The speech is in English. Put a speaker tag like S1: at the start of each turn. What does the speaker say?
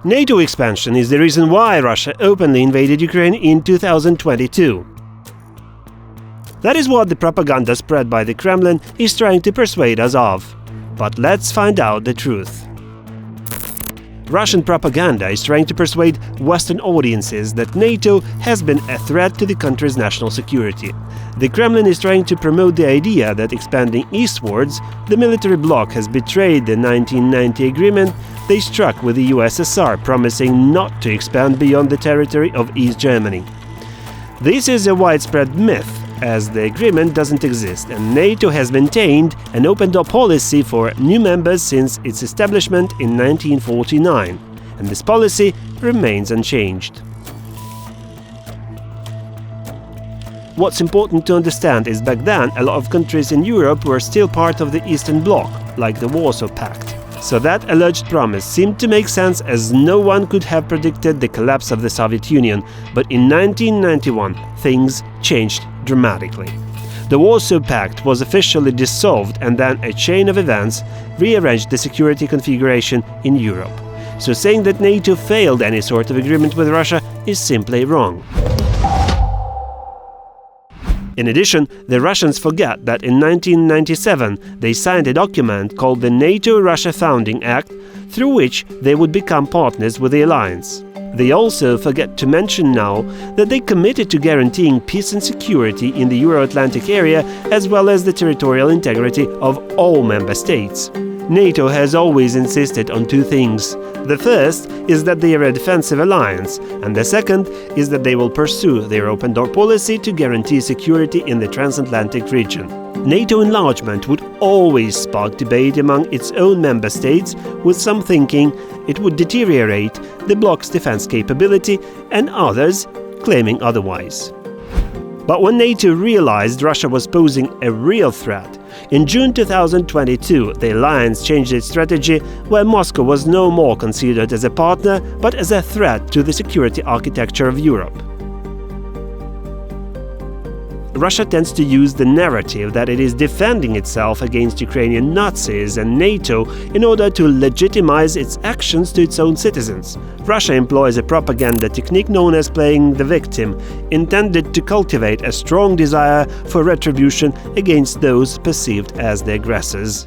S1: NATO expansion is the reason why Russia openly invaded Ukraine in 2022. That is what the propaganda spread by the Kremlin is trying to persuade us of. But let's find out the truth. Russian propaganda is trying to persuade Western audiences that NATO has been a threat to the country's national security. The Kremlin is trying to promote the idea that expanding eastwards, the military bloc has betrayed the 1990 agreement they struck with the USSR, promising not to expand beyond the territory of East Germany. This is a widespread myth, as the agreement doesn't exist, and NATO has maintained an open-door policy for new members since its establishment in 1949, and this policy remains unchanged. What's important to understand is back then a lot of countries in Europe were still part of the Eastern Bloc, like the Warsaw Pact. So that alleged promise seemed to make sense, as no one could have predicted the collapse of the Soviet Union, but in 1991 things changed dramatically. The Warsaw Pact was officially dissolved, and then a chain of events rearranged the security configuration in Europe. So saying that NATO failed any sort of agreement with Russia is simply wrong. In addition, the Russians forget that in 1997 they signed a document called the NATO-Russia Founding Act, through which they would become partners with the alliance. They also forget to mention now that they committed to guaranteeing peace and security in the Euro-Atlantic area, as well as the territorial integrity of all member states. NATO has always insisted on two things. The first is that they are a defensive alliance, and the second is that they will pursue their open-door policy to guarantee security in the transatlantic region. NATO enlargement would always spark debate among its own member states, with some thinking it would deteriorate the bloc's defense capability and others claiming otherwise. But when NATO realized Russia was posing a real threat, in June 2022 the alliance changed its strategy, where Moscow was no more considered as a partner but as a threat to the security architecture of Europe. Russia tends to use the narrative that it is defending itself against Ukrainian Nazis and NATO in order to legitimize its actions to its own citizens. Russia employs a propaganda technique known as playing the victim, intended to cultivate a strong desire for retribution against those perceived as the aggressors.